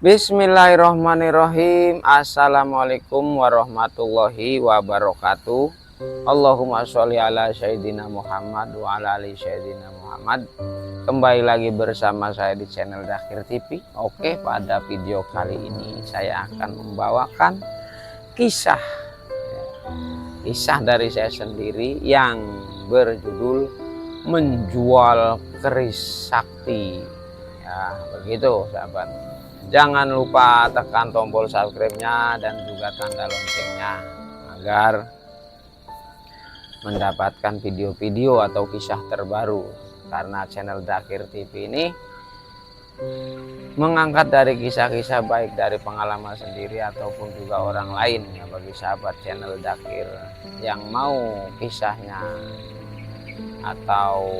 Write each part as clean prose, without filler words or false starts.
Bismillahirrahmanirrahim. Assalamualaikum warahmatullahi wabarakatuh. Allahumma sholli ala Sayyidina Muhammad wa ala ali Sayyidina Muhammad. Kembali lagi bersama saya di channel Dzakir TV. Oke, pada video kali ini saya akan membawakan kisah dari saya sendiri yang berjudul menjual keris sakti. Ya, begitu sahabat. Jangan lupa tekan tombol subscribe-nya dan juga tanda loncengnya agar mendapatkan video-video atau kisah terbaru, karena channel Dzakir TV ini mengangkat dari kisah-kisah baik dari pengalaman sendiri ataupun juga orang lain. Ya, bagi sahabat channel Dzakir yang mau kisahnya atau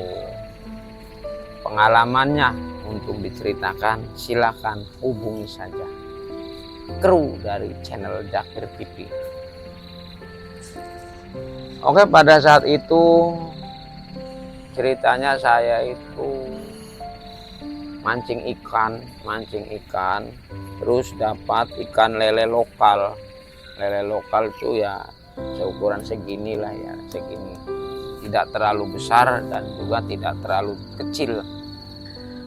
pengalamannya untuk diceritakan, silakan hubungi saja kru dari channel Dzakir TV. Oke, pada saat itu ceritanya saya itu mancing ikan, terus dapat ikan lele lokal. Lele lokal itu ya seukuran segini lah ya, segini. Tidak terlalu besar dan juga tidak terlalu kecil.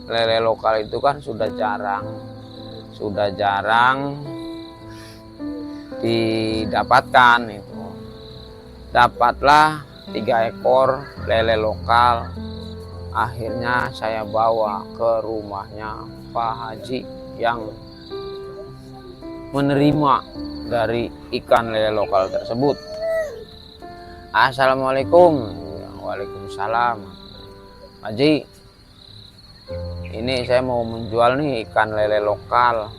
Lele lokal itu kan sudah jarang didapatkan itu. Dapatlah 3 ekor lele lokal. Akhirnya saya bawa ke rumahnya Pak Haji yang menerima dari ikan lele lokal tersebut. Assalamualaikum. Waalaikumsalam. Pak Haji, ini saya mau menjual nih ikan lele lokal,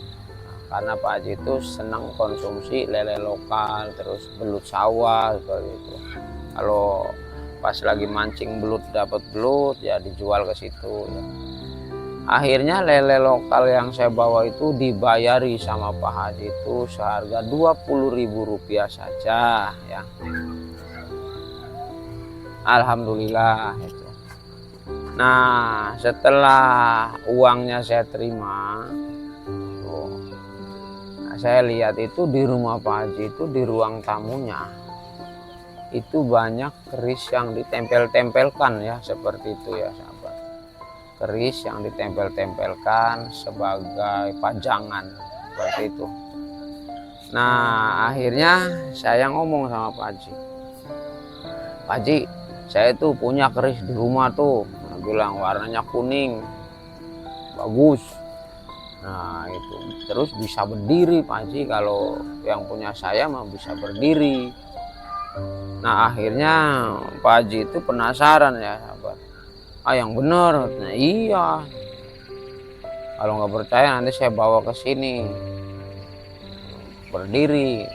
karena Pak Haji itu senang konsumsi lele lokal, terus belut sawah seperti itu. Kalau pas lagi mancing belut, dapat belut ya dijual ke situ ya. Akhirnya lele lokal yang saya bawa itu dibayari sama Pak Haji itu seharga Rp20.000 saja ya. Alhamdulillah itu. Nah, setelah uangnya saya terima, saya lihat itu di rumah Pak Haji itu, di ruang tamunya itu banyak keris yang ditempel-tempelkan ya, seperti itu ya sahabat. Keris yang ditempel-tempelkan sebagai pajangan seperti itu. Nah, akhirnya saya ngomong sama Pak Haji, Pak Haji, saya tuh punya keris di rumah tuh, bilang warnanya kuning, bagus. Nah itu terus bisa berdiri Pak Haji, kalau yang punya saya mah bisa berdiri. Nah akhirnya Pak Haji itu penasaran ya sahabat, yang bener. Nah iya, kalau nggak percaya nanti saya bawa ke sini berdiri.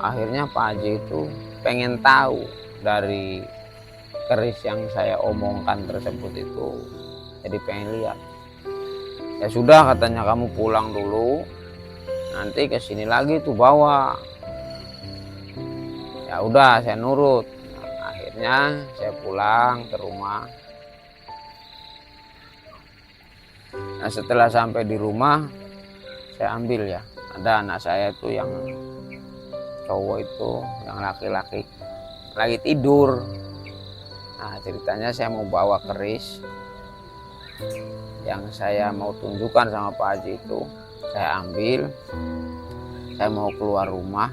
Akhirnya Pak Haji itu pengen tahu dari keris yang saya omongkan tersebut itu, jadi pengen lihat. Ya sudah katanya, kamu pulang dulu, nanti kesini lagi tuh bawa. Ya udah, saya nurut. Nah, akhirnya saya pulang ke rumah. Nah setelah sampai di rumah, saya ambil ya, ada anak saya itu yang cowok itu, yang laki-laki lagi tidur. Nah ceritanya saya mau bawa keris yang saya mau tunjukkan sama Pak Haji itu, saya ambil, saya mau keluar rumah,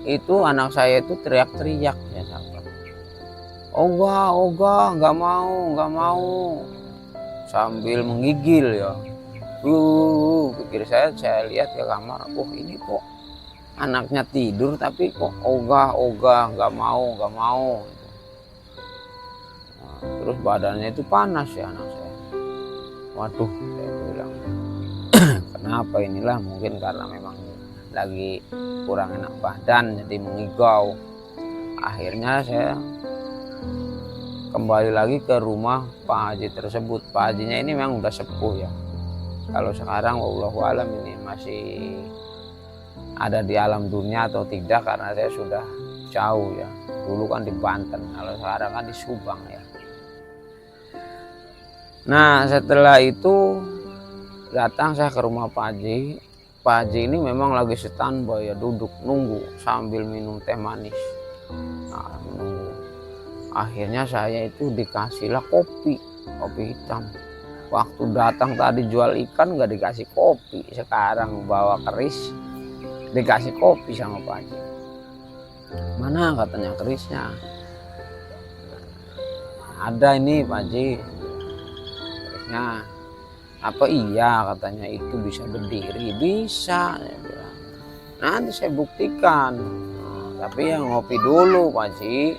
itu anak saya itu teriak-teriak ya sahabat, Oga, nggak mau, sambil menggigil ya. Pikir saya lihat ke kamar, ini kok anaknya tidur tapi kok oga, nggak mau. Terus badannya itu panas ya anak saya. Waduh, saya bilang, kenapa inilah, mungkin karena memang lagi kurang enak badan jadi mengigau. Akhirnya saya kembali lagi ke rumah Pak Haji tersebut. Pak Hajinya ini memang udah sepuh ya. Kalau sekarang wallahu alam ini masih ada di alam dunia atau tidak, karena saya sudah jauh ya. Dulu kan di Banten, kalau sekarang kan di Subang ya. Nah setelah itu Datang saya ke rumah Pak Haji. Pak Haji ini memang lagi standby ya, duduk nunggu sambil minum teh manis. Nah, menunggu. Akhirnya saya itu dikasihlah kopi hitam. Waktu datang tadi jual ikan nggak dikasih kopi, sekarang bawa keris dikasih kopi sama Pak Haji. Mana katanya kerisnya? Ada ini Pak Haji, kerisnya. Apa iya katanya itu bisa berdiri? Bisa, saya bilang. Nanti saya buktikan. Nah, tapi ya ngopi dulu Pak Haji.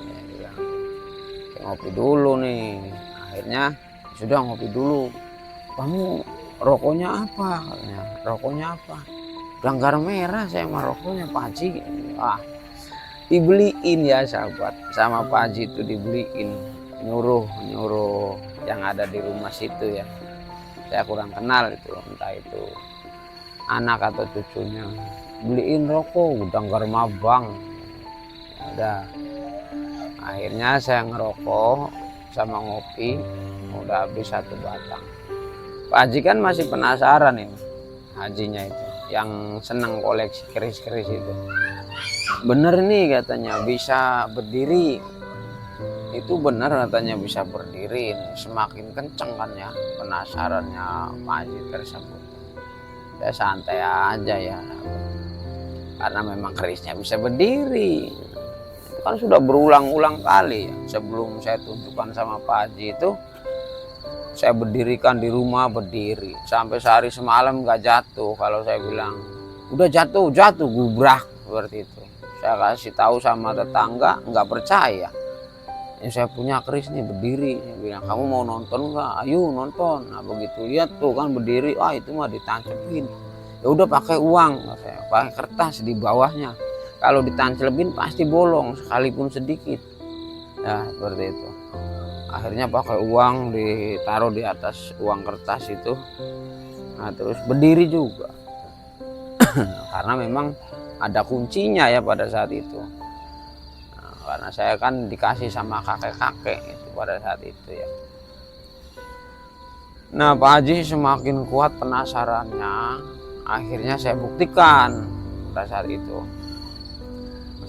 Saya ngopi dulu nih. Akhirnya sudah ngopi dulu. Kamu rokoknya apa? Katanya. Rokoknya apa? Ganggar merah saya mah rokoknya Pak Haji. Ah, dibeliin ya sahabat. Sama Pak Haji itu dibeliin. Nyuruh yang ada di rumah situ ya. Saya kurang kenal itu, entah itu anak atau cucunya, beliin rokok Ganggar Mabang. Udah, akhirnya saya ngerokok sama ngopi, udah habis 1 batang. Pak Haji kan masih penasaran ini, Hajinya itu yang senang koleksi keris-keris itu. Bener nih katanya bisa berdiri. Itu benar katanya bisa berdiri. Semakin kenceng kan ya penasarannya Pak Haji tersebut. Saya santai aja ya, karena memang kerisnya bisa berdiri. Itu kan sudah berulang-ulang kali ya. Sebelum saya tunjukkan sama Pak Haji itu, saya berdirikan di rumah, berdiri sampai sehari semalam nggak jatuh. Kalau saya bilang udah jatuh gubrak seperti itu. Saya kasih tahu sama tetangga nggak percaya. Yang saya punya keris nih berdiri. Saya bilang, kamu mau nonton nggak? Ayo nonton. Nah begitu lihat tuh kan berdiri, itu mah ditancepin. Ya udah pakai uang, saya pakai kertas di bawahnya. Kalau ditancepin pasti bolong sekalipun sedikit. Ya seperti itu. Akhirnya pakai uang ditaruh di atas uang kertas itu. Nah terus berdiri juga. Karena memang ada kuncinya ya pada saat itu. Karena saya kan dikasih sama kakek-kakek itu pada saat itu ya. Nah Pak Haji semakin kuat penasarannya, akhirnya saya buktikan pada saat itu.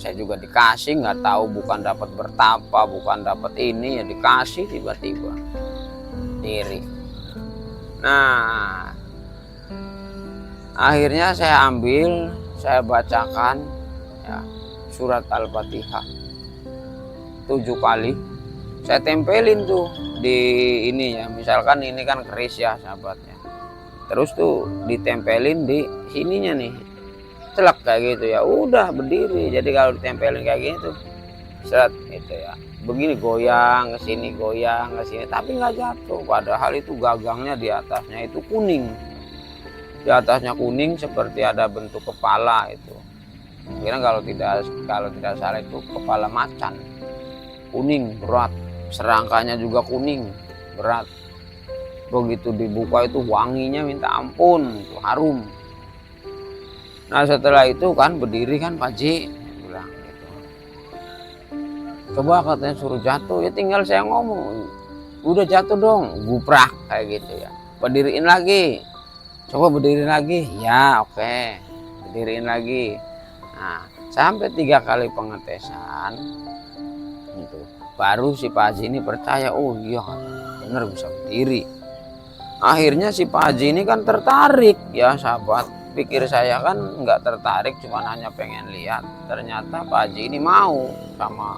Saya juga dikasih, nggak tahu, bukan dapat bertapa, bukan dapat ini ya, dikasih tiba-tiba diri. Nah akhirnya saya ambil, saya bacakan ya, surat Al-Fatihah 7 kali. Saya tempelin tuh di ini ya, misalkan ini kan keris ya sahabatnya, terus tuh ditempelin di sininya nih, celak kayak gitu ya, udah berdiri. Jadi kalau ditempelin kayak gitu seret gitu ya, begini goyang ke sini, tapi nggak jatuh. Padahal itu gagangnya di atasnya itu kuning, di atasnya kuning seperti ada bentuk kepala itu. Kira kalau tidak salah itu kepala macan, kuning berat, serangkanya juga kuning berat. Begitu dibuka itu wanginya minta ampun, itu harum. Nah setelah itu kan berdiri kan Pak Haji bilang gitu. Coba katanya suruh jatuh, ya tinggal saya ngomong, udah jatuh dong, guprak kayak gitu ya. Berdiriin lagi, coba berdiri lagi, ya oke, berdiriin lagi. Nah sampai 3 kali pengetesan itu baru si Pak Haji ini percaya, oh iya bener bisa berdiri. Akhirnya si Pak Haji ini kan tertarik ya sahabat. Pikir saya kan nggak tertarik, cuma hanya pengen lihat. Ternyata Pak Haji ini mau sama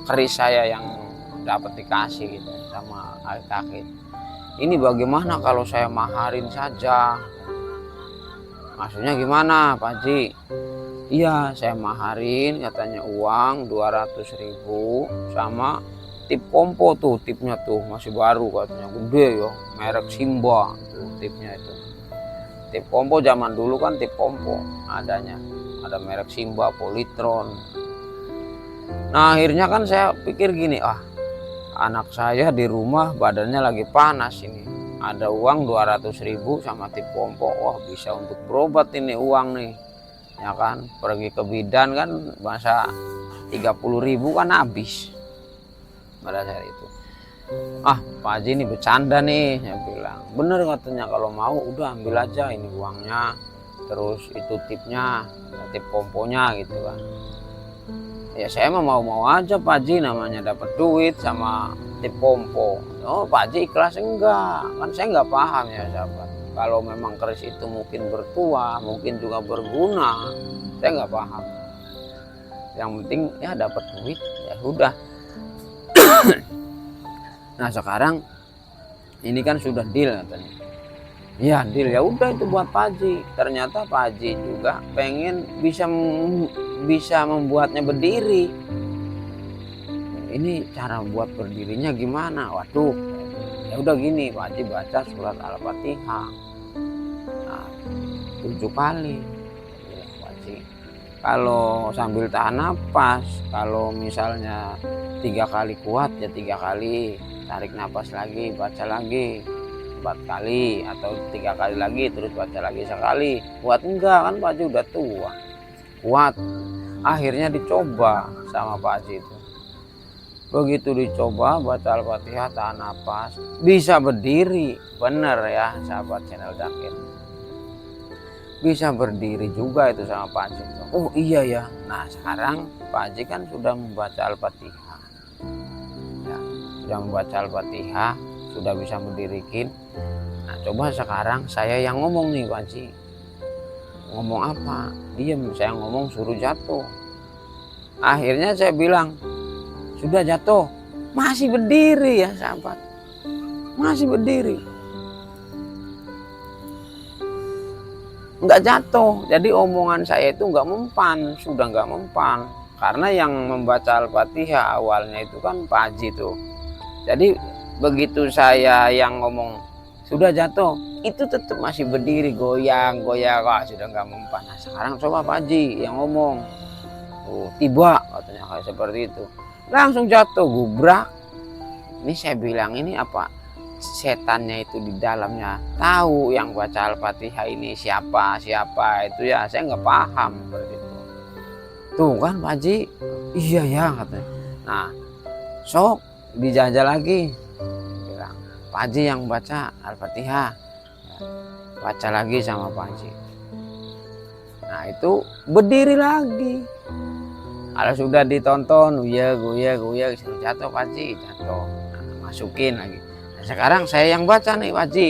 keris saya yang dapat dikasih gitu sama kakek. Ini bagaimana kalau saya maharin saja? Maksudnya gimana Pak Haji? Iya saya maharin katanya uang 200.000 sama tip kompo tuh, tipnya tuh masih baru katanya, gede ya, merek Simba tuh tipnya itu. Tip kompo zaman dulu kan tip kompo adanya, ada merek Simba, Polytron. Nah akhirnya kan saya pikir gini, anak saya di rumah badannya lagi panas ini, ada uang 200.000 sama tip kompo, wah bisa untuk berobat ini uang nih. Ya kan pergi ke bidan kan masa 30.000 kan habis pada saat itu. Ah, Pak Haji ini bercanda nih, saya bilang. Bener katanya, kalau mau udah ambil aja ini uangnya, terus itu tipnya, tip pomponya gitu kan. Ya saya mah mau aja Pak Haji, namanya dapat duit sama tip pompo. Oh Pak Haji ikhlas enggak? Kan saya nggak paham ya sahabat. Kalau memang keris itu mungkin bertuah, mungkin juga berguna, saya nggak paham. Yang penting ya dapat duit, ya udah. Nah sekarang ini kan sudah deal katanya. Ya deal, ya udah itu buat Pak Haji. Ternyata Pak Haji juga pengen bisa membuatnya berdiri. Ini cara buat berdirinya gimana? Waduh, ya udah gini, Pak Haji baca surat Al-Fatihah 7 kali. Pak Haji, kalau sambil tahan napas, kalau misalnya 3 kali kuat ya 3 kali, tarik napas lagi, baca lagi 4 kali, atau 3 kali lagi terus baca lagi sekali. Kuat enggak? Kan Pak Haji udah tua. Kuat. Akhirnya dicoba sama Pak Haji itu. Begitu dicoba baca Al-Fatihah tahan napas, bisa berdiri. Bener ya sahabat channel Dakir, bisa berdiri juga itu sama Pak Haji. Oh iya ya. Nah sekarang Pak Haji kan sudah membaca Al-Fatihah ya, sudah membaca Al-Fatihah, sudah bisa berdirikin. Nah coba sekarang saya yang ngomong nih Pak Haji. Ngomong apa? Diem, saya ngomong suruh jatuh. Akhirnya saya bilang sudah jatuh, masih berdiri ya sahabat, masih berdiri, nggak jatuh. Jadi omongan saya itu nggak mempan, sudah nggak mempan, karena yang membaca Al-Fatihah awalnya itu kan Pak Haji tuh. Jadi begitu saya yang ngomong sudah jatuh, itu tetap masih berdiri, goyang, wah sudah nggak mempan. Nah, sekarang coba Pak Haji yang ngomong, oh, tiba katanya kayak seperti itu, langsung jatuh gubrak. Ini saya bilang ini apa setannya itu di dalamnya tahu yang baca Al-Fatihah ini siapa itu ya, saya nggak paham seperti itu. Tuh kan Pak Haji, iya ya katanya. Nah sok dijajal lagi, bilang Pak Haji yang baca Al-Fatihah, baca lagi sama Pak Haji. Nah itu berdiri lagi. Kalau sudah ditonton, guya, jatuh Pak Haji, jatuh. Nah, masukin lagi. Nah, sekarang saya yang baca nih Pak Haji.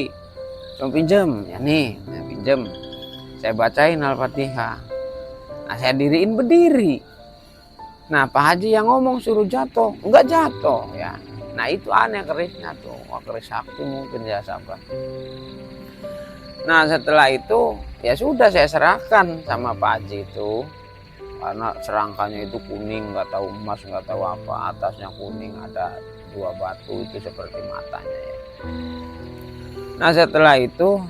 Coba pinjem, ya nih, saya pinjem. Saya bacain Al-Fatihah. Nah, saya diriin berdiri. Nah, Pak Haji yang ngomong suruh jatuh, enggak jatuh ya. Nah, itu aneh kerisnya tuh. Wah, keris sakti mungkin ya sahabat. Nah, setelah itu ya sudah saya serahkan sama Pak Haji itu. Karena serangkanya itu kuning, nggak tahu emas, nggak tahu apa, atasnya kuning, ada 2 batu itu seperti matanya ya. Nah setelah itu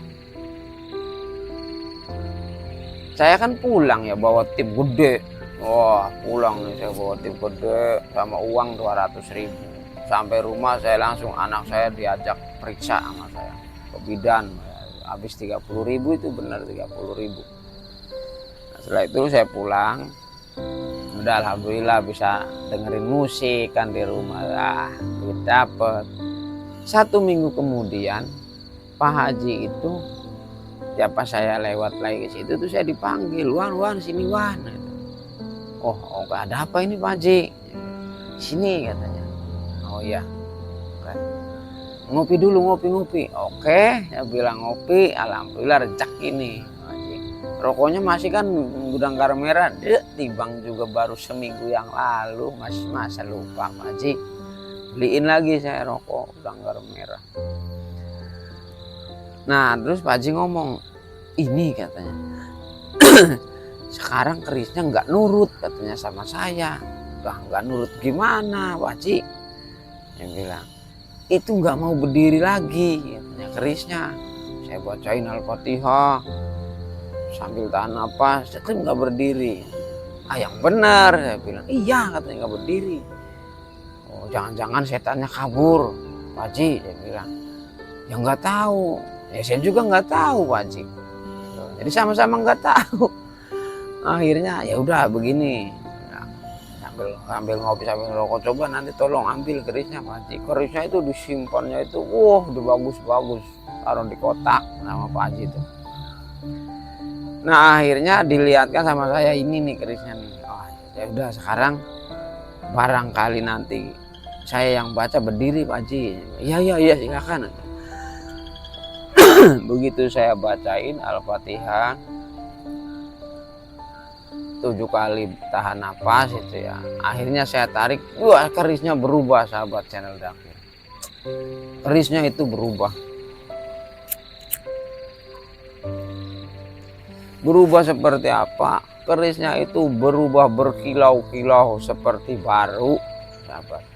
saya kan pulang ya bawa tip gede. Wah pulang nih saya bawa tip gede sama uang 200.000. Sampai rumah saya langsung anak saya diajak periksa sama saya ke bidan. Habis 30.000 itu benar 30.000. Nah, setelah itu saya pulang. Udah alhamdulillah bisa dengerin musik kan di rumah. Duit dapet. 1 minggu kemudian Pak Haji itu ya pas saya lewat lagi ke situ tuh saya dipanggil, Wan sini Wan. Oh nggak ada apa ini Pak Haji, sini katanya. Oh iya, ngopi dulu ngopi. Oke, saya bilang ngopi, alhamdulillah rezeki nih. Rokoknya masih kan gudang garam merah, tibang juga baru seminggu yang lalu, masa lupa Pak Haji. Beliin lagi saya rokok gudang garam merah. Nah terus Pak Haji ngomong, ini katanya, sekarang kerisnya nggak nurut katanya sama saya. Lah nggak nurut gimana Pak Haji? Saya bilang, itu nggak mau berdiri lagi katanya kerisnya. Saya bacain Al-Fatihah sambil tahan napas, tetap nggak berdiri. Yang benar saya bilang, iya katanya nggak berdiri. Oh jangan-jangan setannya kabur Pak Haji, saya bilang. Ya nggak tahu, ya saya juga nggak tahu Pak Haji. Jadi sama-sama nggak tahu. Akhirnya ya udah begini, sambil ngopi sambil ngerokok, coba nanti tolong ambil kerisnya Pak Haji. Kerisnya itu disimpannya itu udah bagus-bagus, taruh di kotak sama Pak Haji itu. Nah akhirnya dilihatkan sama saya, ini nih kerisnya nih. Oh, ya udah sekarang barangkali nanti saya yang baca berdiri Pak Haji. Iya silakan. Begitu saya bacain Al-Fatihah 7 kali tahan napas itu ya, akhirnya saya tarik, wah kerisnya berubah sahabat channel Dakir. Kerisnya itu berubah seperti apa? Kerisnya itu berubah berkilau-kilau seperti baru sahabat.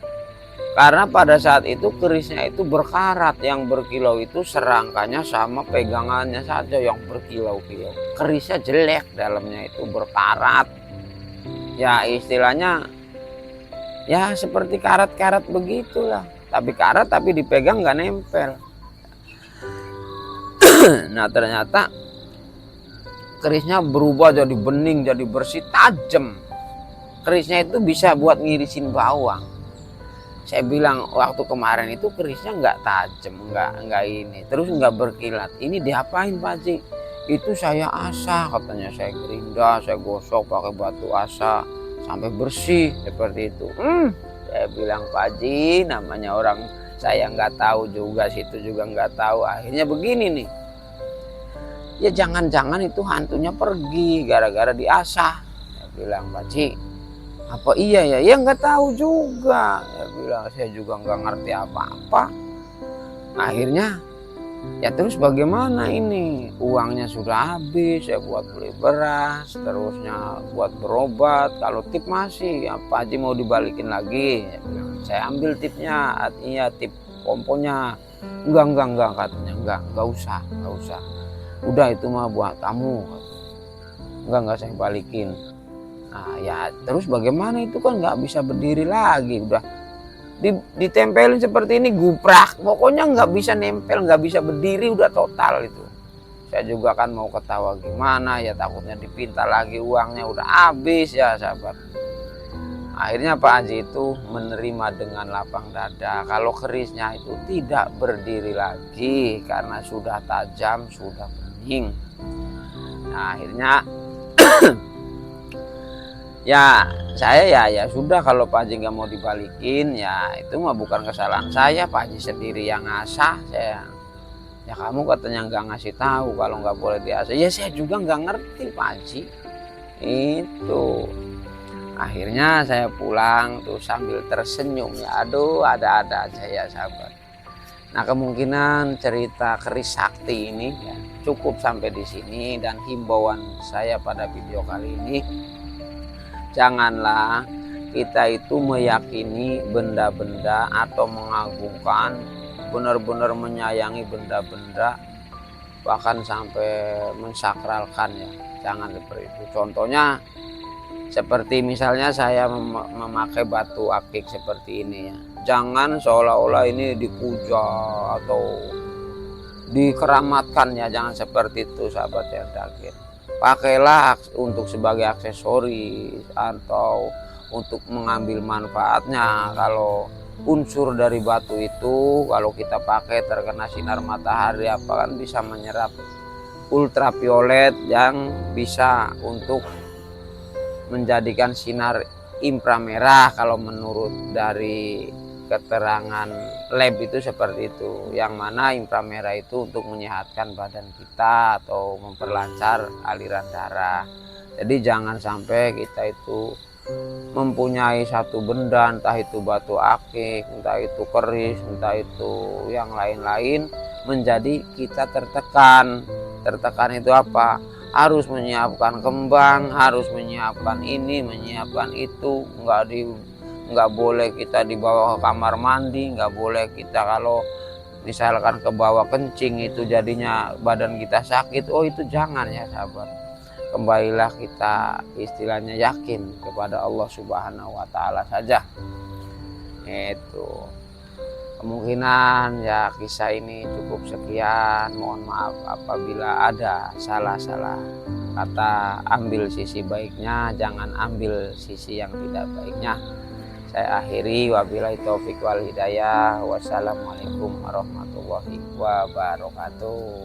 Karena pada saat itu kerisnya itu berkarat, yang berkilau itu serangkanya sama pegangannya saja yang berkilau-kilau. Kerisnya jelek, dalamnya itu berkarat. Ya istilahnya ya seperti karat-karat begitulah. Tapi karat tapi dipegang nggak nempel. Nah ternyata kerisnya berubah jadi bening, jadi bersih, tajam. Kerisnya itu bisa buat ngirisin bawang. Saya bilang waktu kemarin itu kerisnya nggak tajam, nggak ini, terus nggak berkilat. Ini diapain Pak Haji? Itu saya asah katanya, saya gerinda, saya gosok pakai batu asah sampai bersih seperti itu. Saya bilang Pak Haji, namanya orang saya nggak tahu juga, situ juga nggak tahu. Akhirnya begini nih, ya jangan-jangan itu hantunya pergi gara-gara diasah. Saya bilang Pak Haji, apa iya ya? Ya nggak tahu juga. Ya bilang saya juga nggak ngerti apa-apa. Akhirnya ya terus bagaimana ini? Uangnya sudah habis, saya buat beli beras, terusnya buat berobat. Kalau tip masih, apa Haji mau dibalikin lagi? Ya bilang, saya ambil tipnya, iya tip komponya. Enggak katanya, enggak usah. Udah itu mah buat kamu. Enggak saya balikin. Nah ya terus bagaimana, itu kan nggak bisa berdiri lagi, udah ditempelin seperti ini guprak, pokoknya nggak bisa nempel, nggak bisa berdiri, udah total itu. Saya juga kan mau ketawa gimana ya, takutnya dipinta lagi, uangnya udah habis ya sahabat. Akhirnya Pak Haji itu menerima dengan lapang dada kalau kerisnya itu tidak berdiri lagi karena sudah tajam, sudah bening. Nah akhirnya ya saya ya sudah, kalau Pak Haji nggak mau dibalikin ya itu mah bukan kesalahan saya, Pak Haji sendiri yang ngasah. Saya ya kamu katanya nggak ngasih tahu kalau nggak boleh diasah, ya saya juga nggak ngerti Pak Haji itu. Akhirnya saya pulang tuh sambil tersenyum, ya aduh ada-ada aja ya sahabat. Nah kemungkinan cerita keris sakti ini ya cukup sampai di sini, dan himbauan saya pada video kali ini, janganlah kita itu meyakini benda-benda atau mengagungkan, benar-benar menyayangi benda-benda, bahkan sampai mensakralkan ya. Jangan seperti itu. Contohnya seperti misalnya saya memakai batu akik seperti ini ya. Jangan seolah-olah ini dipuja atau dikeramatkan ya. Jangan seperti itu sahabat yang Dakir. Pakailah untuk sebagai aksesoris atau untuk mengambil manfaatnya. Kalau unsur dari batu itu kalau kita pakai terkena sinar matahari apa kan bisa menyerap ultraviolet yang bisa untuk menjadikan sinar inframerah. Kalau menurut dari keterangan lab itu seperti itu, yang mana inframerah itu untuk menyehatkan badan kita atau memperlancar aliran darah. Jadi jangan sampai kita itu mempunyai satu benda, entah itu batu akik, entah itu keris, entah itu yang lain-lain, menjadi kita tertekan. Tertekan itu apa? Harus menyiapkan kembang, harus menyiapkan ini, menyiapkan itu. Nggak boleh kita dibawa ke kamar mandi, nggak boleh kita kalau misalkan ke bawah kencing itu jadinya badan kita sakit. Oh itu jangan ya sahabat. Kembalilah kita istilahnya yakin kepada Allah Subhanahu wa Ta'ala saja. Itu kemungkinan ya kisah ini cukup sekian. Mohon maaf apabila ada salah-salah kata ambil sisi baiknya, jangan ambil sisi yang tidak baiknya. Saya akhiri, wabillahi taufik wal hidayah. Wassalamualaikum warahmatullahi wabarakatuh.